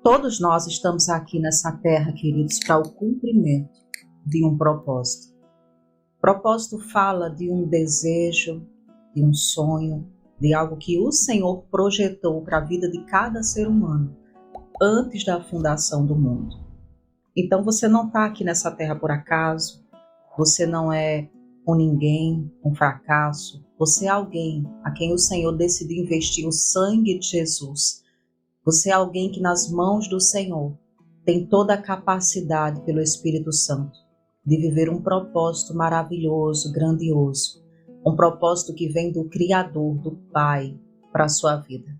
Todos nós estamos aqui nessa terra, queridos, para o cumprimento de um propósito. Propósito fala de um desejo, de um sonho, de algo que o Senhor projetou para a vida de cada ser humano antes da fundação do mundo. Então você não está aqui nessa terra por acaso, você não é um ninguém, um fracasso, você é alguém a quem o Senhor decidiu investir o sangue de Jesus. Você é alguém que nas mãos do Senhor tem toda a capacidade pelo Espírito Santo de viver um propósito maravilhoso, grandioso, um propósito que vem do Criador, do Pai, para a sua vida.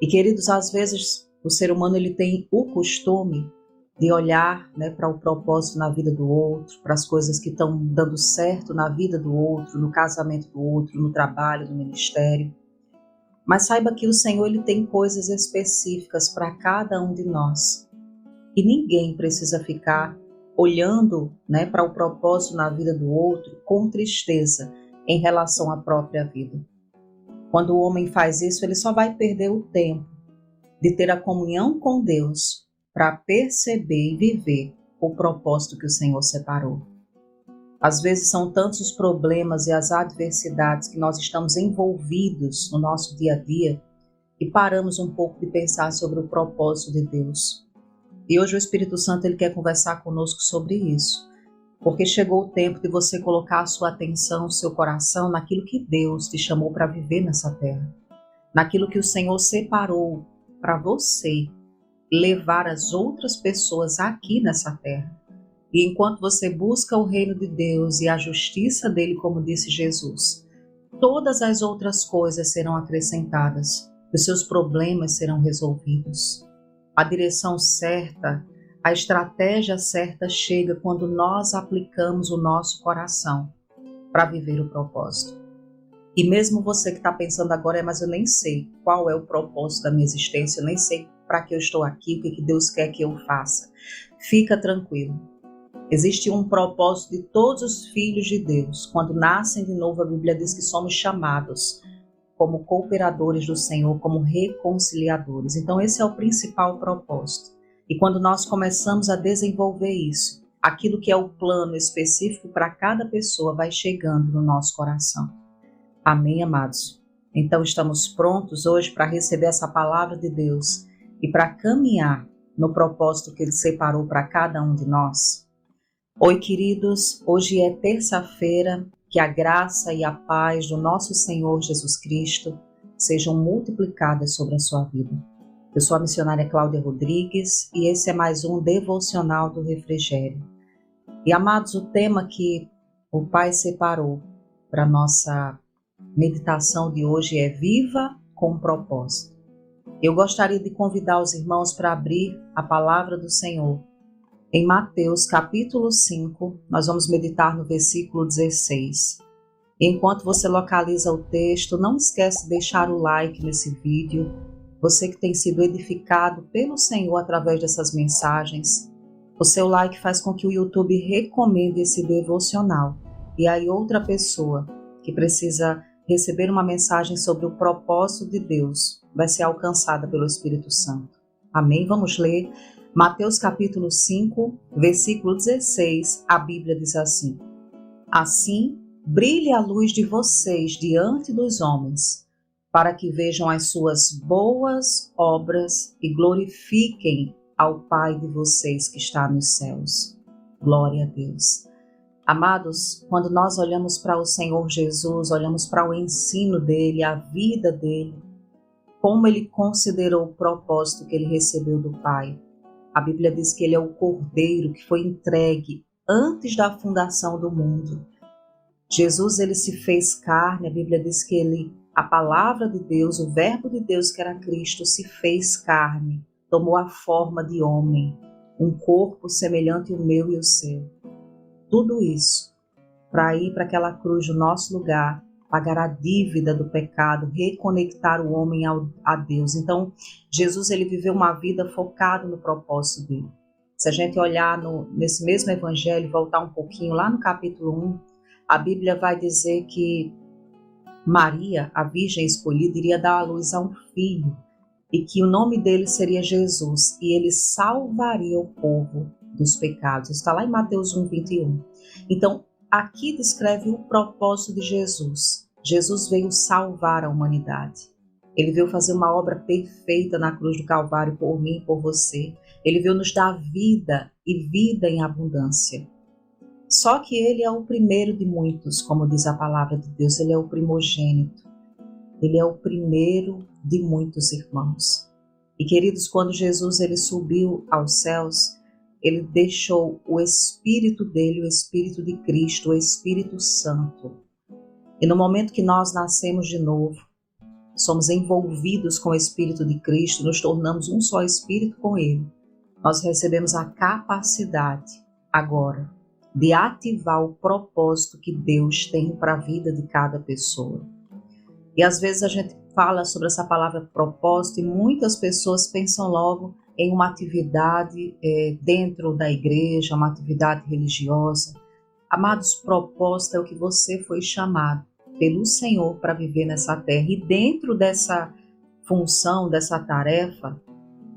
E queridos, às vezes o ser humano ele tem o costume de olhar, para o propósito na vida do outro, para as coisas que estão dando certo na vida do outro, no casamento do outro, no trabalho, no ministério. Mas saiba que o Senhor ele tem coisas específicas para cada um de nós. E ninguém precisa ficar olhando, para o propósito na vida do outro com tristeza em relação à própria vida. Quando o homem faz isso, ele só vai perder o tempo de ter a comunhão com Deus para perceber e viver o propósito que o Senhor separou. Às vezes são tantos os problemas e as adversidades que nós estamos envolvidos no nosso dia a dia e paramos um pouco de pensar sobre o propósito de Deus. E hoje o Espírito Santo ele quer conversar conosco sobre isso, porque chegou o tempo de você colocar a sua atenção, o seu coração naquilo que Deus te chamou para viver nessa terra, naquilo que o Senhor separou para você levar as outras pessoas aqui nessa terra. E enquanto você busca o reino de Deus e a justiça dele, como disse Jesus, todas as outras coisas serão acrescentadas, os seus problemas serão resolvidos. A direção certa, a estratégia certa chega quando nós aplicamos o nosso coração para viver o propósito. E mesmo você que está pensando agora, mas eu nem sei qual é o propósito da minha existência, eu nem sei para que eu estou aqui, o que Deus quer que eu faça. Fica tranquilo. Existe um propósito de todos os filhos de Deus. Quando nascem de novo, a Bíblia diz que somos chamados como cooperadores do Senhor, como reconciliadores. Então esse é o principal propósito. E quando nós começamos a desenvolver isso, aquilo que é o plano específico para cada pessoa vai chegando no nosso coração. Amém, amados? Então estamos prontos hoje para receber essa palavra de Deus e para caminhar no propósito que Ele separou para cada um de nós. Oi, queridos, hoje é terça-feira, que a graça e a paz do nosso Senhor Jesus Cristo sejam multiplicadas sobre a sua vida. Eu sou a missionária Cláudia Rodrigues e esse é mais um devocional do Refrigério. E amados, o tema que o Pai separou para nossa meditação de hoje é Viva com propósito. Eu gostaria de convidar os irmãos para abrir a palavra do Senhor. Em Mateus capítulo 5, nós vamos meditar no versículo 16. Enquanto você localiza o texto, não esquece de deixar o like nesse vídeo. Você que tem sido edificado pelo Senhor através dessas mensagens, o seu like faz com que o YouTube recomende esse devocional. E aí outra pessoa que precisa receber uma mensagem sobre o propósito de Deus vai ser alcançada pelo Espírito Santo. Amém? Vamos ler. Mateus capítulo 5, versículo 16, a Bíblia diz assim: Assim, brilhe a luz de vocês diante dos homens, para que vejam as suas boas obras e glorifiquem ao Pai de vocês que está nos céus. Glória a Deus. Amados, quando nós olhamos para o Senhor Jesus, olhamos para o ensino dele, a vida dele, como ele considerou o propósito que ele recebeu do Pai. A Bíblia diz que ele é o Cordeiro que foi entregue antes da fundação do mundo. Jesus, ele se fez carne, a Bíblia diz que a palavra de Deus, o verbo de Deus que era Cristo, se fez carne, tomou a forma de homem, um corpo semelhante ao meu e o seu. Tudo isso para ir para aquela cruz no nosso lugar, pagar a dívida do pecado, reconectar o homem a Deus. Então, Jesus ele viveu uma vida focada no propósito dele. Se a gente olhar nesse mesmo evangelho, voltar um pouquinho lá no capítulo 1, a Bíblia vai dizer que Maria, a virgem escolhida, iria dar à luz a um filho. e que o nome dele seria Jesus e ele salvaria o povo dos pecados. Está lá em Mateus 1:21. Então, aqui descreve o propósito de Jesus. Jesus veio salvar a humanidade. Ele veio fazer uma obra perfeita na cruz do Calvário por mim e por você. Ele veio nos dar vida e vida em abundância. Só que ele é o primeiro de muitos, como diz a palavra de Deus, ele é o primogênito. Ele é o primeiro de muitos irmãos. E queridos, quando Jesus ele subiu aos céus, ele deixou o Espírito dele, o Espírito de Cristo, o Espírito Santo. E no momento que nós nascemos de novo, somos envolvidos com o Espírito de Cristo, nos tornamos um só Espírito com ele. Nós recebemos a capacidade agora de ativar o propósito que Deus tem para a vida de cada pessoa. E às vezes a gente fala sobre essa palavra propósito e muitas pessoas pensam logo em uma atividade dentro da igreja, uma atividade religiosa. Amados, propósito é o que você foi chamado pelo Senhor para viver nessa terra. E dentro dessa função, dessa tarefa,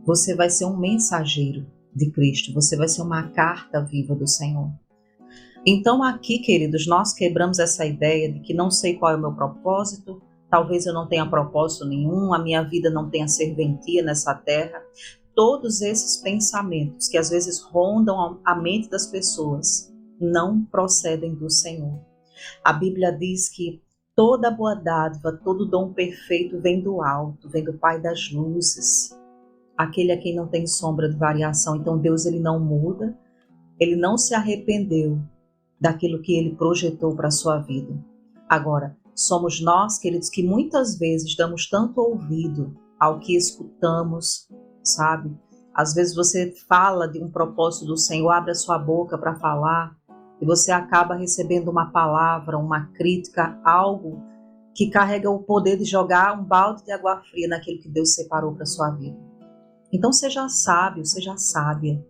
você vai ser um mensageiro de Cristo, você vai ser uma carta viva do Senhor. Então aqui, queridos, nós quebramos essa ideia de que não sei qual é o meu propósito, talvez eu não tenha propósito nenhum, a minha vida não tenha serventia nessa terra. Todos esses pensamentos que às vezes rondam a mente das pessoas não procedem do Senhor. A Bíblia diz que toda boa dádiva, todo dom perfeito vem do alto, vem do Pai das luzes, aquele a quem não tem sombra de variação. Então Deus ele não muda, ele não se arrependeu daquilo que ele projetou para a sua vida. Agora, somos nós, queridos, que muitas vezes damos tanto ouvido ao que escutamos, sabe? Às vezes você fala de um propósito do Senhor, abre a sua boca para falar, e você acaba recebendo uma palavra, uma crítica, algo que carrega o poder de jogar um balde de água fria naquilo que Deus separou para a sua vida. Então seja sábio, seja sábia.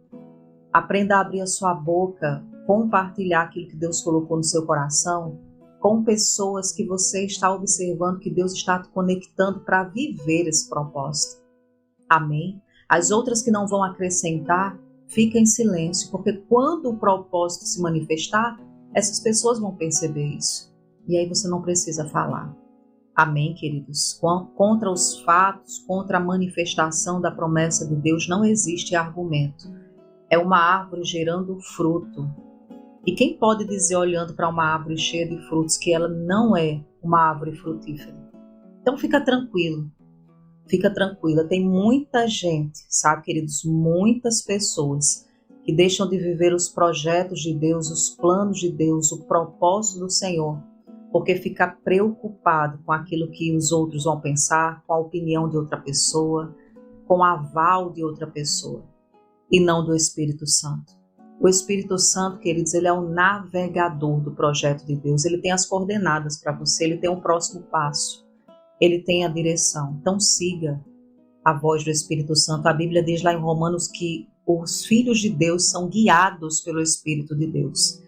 Aprenda a abrir a sua boca, compartilhar aquilo que Deus colocou no seu coração com pessoas que você está observando que Deus está te conectando para viver esse propósito. Amém? As outras que não vão acrescentar, fica em silêncio, porque quando o propósito se manifestar, essas pessoas vão perceber isso. E aí você não precisa falar. Amém, queridos? Contra os fatos, contra a manifestação da promessa de Deus, não existe argumento. É uma árvore gerando fruto. E quem pode dizer, olhando para uma árvore cheia de frutos, que ela não é uma árvore frutífera? Então fica tranquilo. Fica tranquila, tem muita gente, sabe, queridos, muitas pessoas que deixam de viver os projetos de Deus, os planos de Deus, o propósito do Senhor, porque fica preocupado com aquilo que os outros vão pensar, com a opinião de outra pessoa, com o aval de outra pessoa, e não do Espírito Santo. O Espírito Santo, queridos, ele é o navegador do projeto de Deus, ele tem as coordenadas para você, ele tem o próximo passo. Ele tem a direção. Então siga a voz do Espírito Santo. A Bíblia diz lá em Romanos que os filhos de Deus são guiados pelo Espírito de Deus.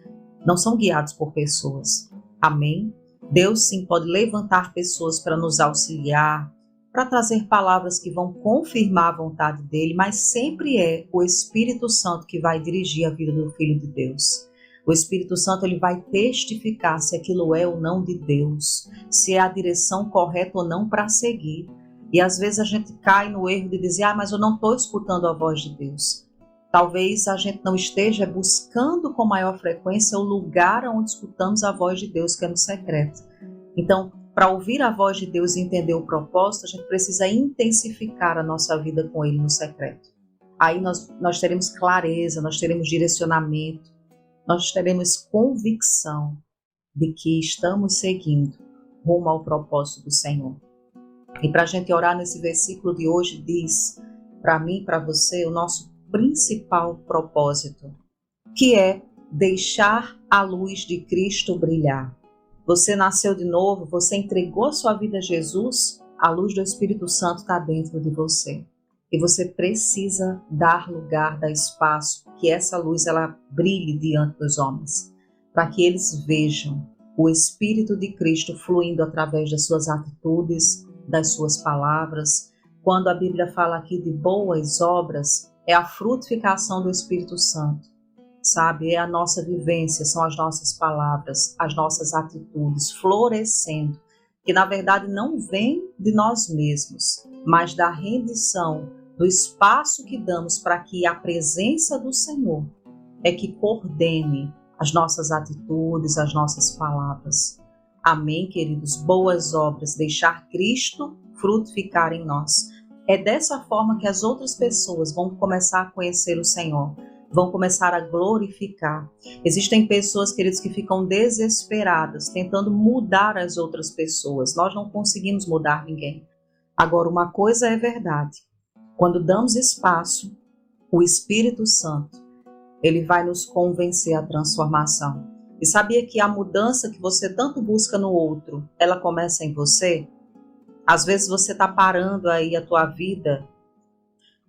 Não são guiados por pessoas. Amém? Deus sim pode levantar pessoas para nos auxiliar, para trazer palavras que vão confirmar a vontade dele, mas sempre é o Espírito Santo que vai dirigir a vida do Filho de Deus. O Espírito Santo ele vai testificar se aquilo é ou não de Deus, se é a direção correta ou não para seguir. E às vezes a gente cai no erro de dizer, mas eu não estou escutando a voz de Deus. Talvez a gente não esteja buscando com maior frequência o lugar onde escutamos a voz de Deus, que é no secreto. Então, para ouvir a voz de Deus e entender o propósito, a gente precisa intensificar a nossa vida com Ele no secreto. Aí nós teremos clareza, nós teremos direcionamento, nós teremos convicção de que estamos seguindo rumo ao propósito do Senhor. E para a gente orar nesse versículo de hoje, diz para mim e para você o nosso principal propósito, que é deixar a luz de Cristo brilhar. Você nasceu de novo, você entregou a sua vida a Jesus, a luz do Espírito Santo está dentro de você. E você precisa dar lugar, dar espaço, que essa luz ela brilhe diante dos homens, para que eles vejam o Espírito de Cristo fluindo através das suas atitudes, das suas palavras, quando a Bíblia fala aqui de boas obras, é a frutificação do Espírito Santo, sabe? É a nossa vivência, são as nossas palavras, as nossas atitudes florescendo, que na verdade não vem de nós mesmos, mas da rendição, do espaço que damos para que a presença do Senhor é que coordene as nossas atitudes, as nossas palavras. Amém, queridos? Boas obras, deixar Cristo frutificar em nós. É dessa forma que as outras pessoas vão começar a conhecer o Senhor, vão começar a glorificar. Existem pessoas, queridos, que ficam desesperadas, tentando mudar as outras pessoas. Nós não conseguimos mudar ninguém. Agora, uma coisa é verdade. Quando damos espaço, o Espírito Santo, ele vai nos convencer à transformação. E sabia que a mudança que você tanto busca no outro, ela começa em você? Às vezes você está parando aí a tua vida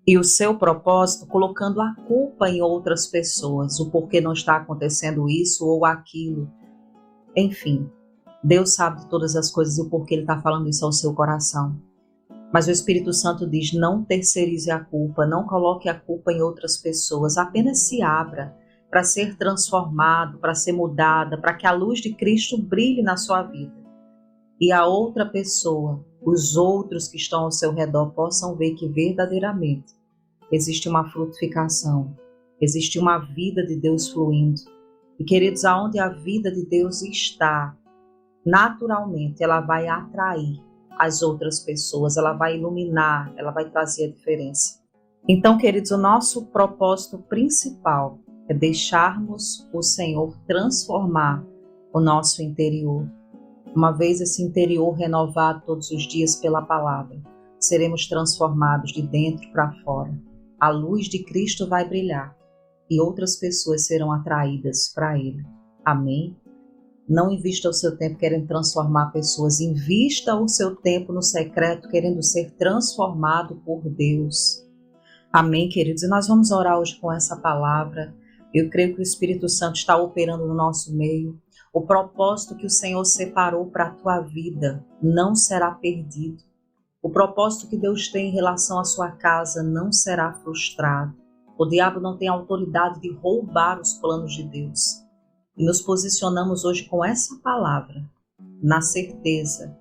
e o seu propósito, colocando a culpa em outras pessoas, o porquê não está acontecendo isso ou aquilo. Enfim, Deus sabe de todas as coisas e o porquê Ele está falando isso ao seu coração. Mas o Espírito Santo diz, não terceirize a culpa, não coloque a culpa em outras pessoas, apenas se abra para ser transformado, para ser mudada, para que a luz de Cristo brilhe na sua vida. E a outra pessoa, os outros que estão ao seu redor possam ver que verdadeiramente existe uma frutificação, existe uma vida de Deus fluindo. E queridos, aonde a vida de Deus está, naturalmente ela vai atrair as outras pessoas, ela vai iluminar, ela vai trazer a diferença. Então, queridos, o nosso propósito principal é deixarmos o Senhor transformar o nosso interior. Uma vez esse interior renovado todos os dias pela palavra, seremos transformados de dentro para fora. A luz de Cristo vai brilhar e outras pessoas serão atraídas para Ele. Amém? Não invista o seu tempo querendo transformar pessoas. Invista o seu tempo no secreto, querendo ser transformado por Deus. Amém, queridos? E nós vamos orar hoje com essa palavra. Eu creio que o Espírito Santo está operando no nosso meio. O propósito que o Senhor separou para a tua vida não será perdido. O propósito que Deus tem em relação à sua casa não será frustrado. O diabo não tem autoridade de roubar os planos de Deus. E nos posicionamos hoje com essa palavra, na certeza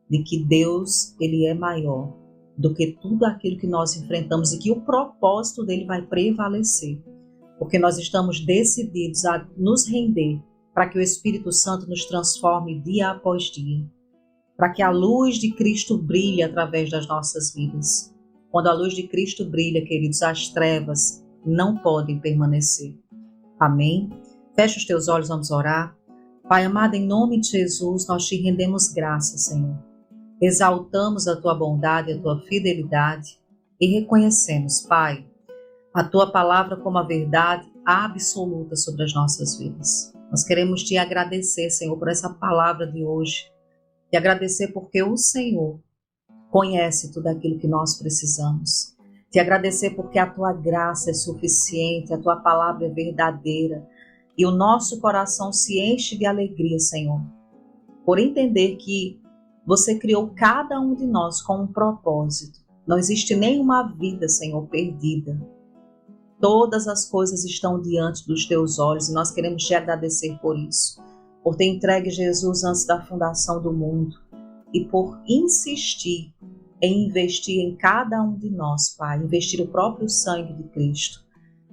de que Deus, Ele é maior do que tudo aquilo que nós enfrentamos e que o propósito dele vai prevalecer. Porque nós estamos decididos a nos render para que o Espírito Santo nos transforme dia após dia. Para que a luz de Cristo brilhe através das nossas vidas. Quando a luz de Cristo brilha, queridos, as trevas não podem permanecer. Amém? Fecha os teus olhos, vamos orar. Pai amado, em nome de Jesus, nós te rendemos graças, Senhor. Exaltamos a tua bondade, a tua fidelidade e reconhecemos, Pai, a tua palavra como a verdade absoluta sobre as nossas vidas. Nós queremos te agradecer, Senhor, por essa palavra de hoje. E agradecer porque o Senhor conhece tudo aquilo que nós precisamos. Te agradecer porque a tua graça é suficiente, a tua palavra é verdadeira. E o nosso coração se enche de alegria, Senhor, por entender que você criou cada um de nós com um propósito. Não existe nenhuma vida, Senhor, perdida. Todas as coisas estão diante dos teus olhos e nós queremos te agradecer por isso. Por ter entregue Jesus antes da fundação do mundo e por insistir em investir em cada um de nós, Pai, investir o próprio sangue de Cristo.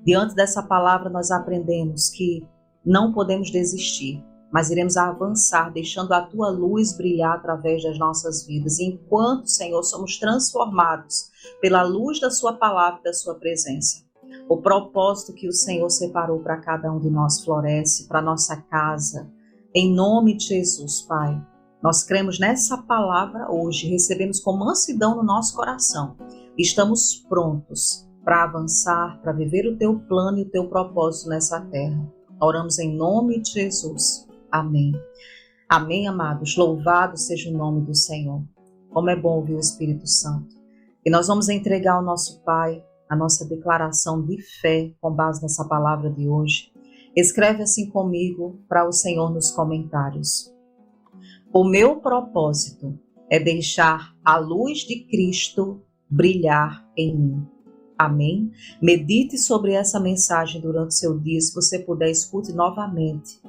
Diante dessa palavra nós aprendemos que não podemos desistir, mas iremos avançar, deixando a tua luz brilhar através das nossas vidas. E enquanto, Senhor, somos transformados pela luz da sua palavra e da sua presença, o propósito que o Senhor separou para cada um de nós floresce, para a nossa casa. Em nome de Jesus, Pai, nós cremos nessa palavra hoje, recebemos com mansidão no nosso coração. Estamos prontos para avançar, para viver o teu plano e o teu propósito nessa terra. Oramos em nome de Jesus. Amém. Amém, amados. Louvado seja o nome do Senhor. Como é bom ouvir o Espírito Santo. E nós vamos entregar ao nosso Pai a nossa declaração de fé com base nessa palavra de hoje. Escreve assim comigo para o Senhor nos comentários. O meu propósito é deixar a luz de Cristo brilhar em mim. Amém? Medite sobre essa mensagem durante o seu dia. Se você puder, escute novamente.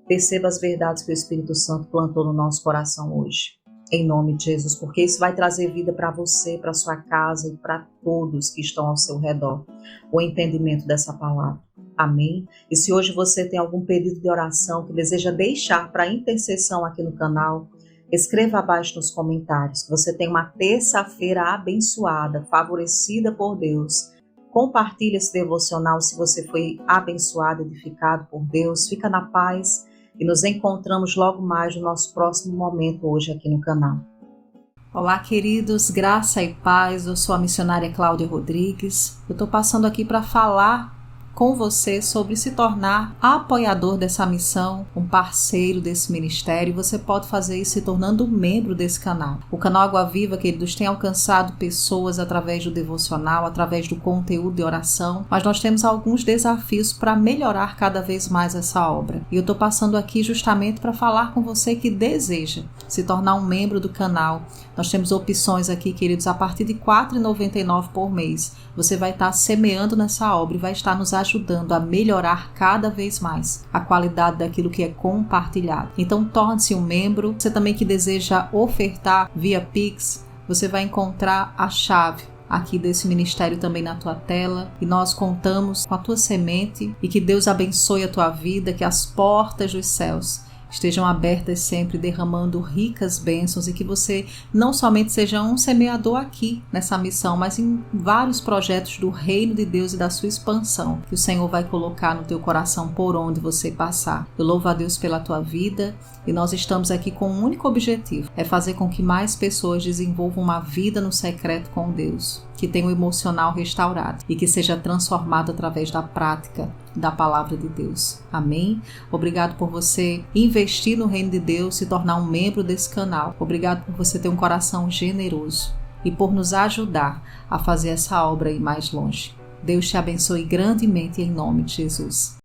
Perceba as verdades que o Espírito Santo plantou no nosso coração hoje. Em nome de Jesus, porque isso vai trazer vida para você, para sua casa e para todos que estão ao seu redor. O entendimento dessa palavra. Amém? E se hoje você tem algum pedido de oração que deseja deixar para intercessão aqui no canal, escreva abaixo nos comentários que você tem uma terça-feira abençoada, favorecida por Deus. Compartilhe esse devocional se você foi abençoado, edificado por Deus. Fica na paz e nos encontramos logo mais no nosso próximo momento hoje aqui no canal. Olá, queridos, graça e paz. Eu sou a missionária Cláudia Rodrigues. Eu estou passando aqui para falar com você sobre se tornar apoiador dessa missão, um parceiro desse ministério. Você pode fazer isso se tornando um membro desse canal. O canal Água Viva, queridos, tem alcançado pessoas através do devocional, através do conteúdo de oração, mas nós temos alguns desafios para melhorar cada vez mais essa obra. E eu estou passando aqui justamente para falar com você que deseja se tornar um membro do canal. Nós temos opções aqui, queridos, a partir de R$ 4,99 por mês. Você vai estar semeando nessa obra e vai estar nos ajudando a melhorar cada vez mais a qualidade daquilo que é compartilhado. Então, torne-se um membro. Você também que deseja ofertar via Pix, você vai encontrar a chave aqui desse ministério também na tua tela, e nós contamos com a tua semente e que Deus abençoe a tua vida, que as portas dos céus estejam abertas sempre, derramando ricas bênçãos, e que você não somente seja um semeador aqui nessa missão, mas em vários projetos do reino de Deus e da sua expansão, que o Senhor vai colocar no teu coração por onde você passar. Eu louvo a Deus pela tua vida, e nós estamos aqui com um único objetivo, é fazer com que mais pessoas desenvolvam uma vida no secreto com Deus, que tenha o emocional restaurado e que seja transformado através da prática da palavra de Deus. Amém? Obrigado por você investir no reino de Deus, se tornar um membro desse canal. Obrigado por você ter um coração generoso e por nos ajudar a fazer essa obra ir mais longe. Deus te abençoe grandemente em nome de Jesus.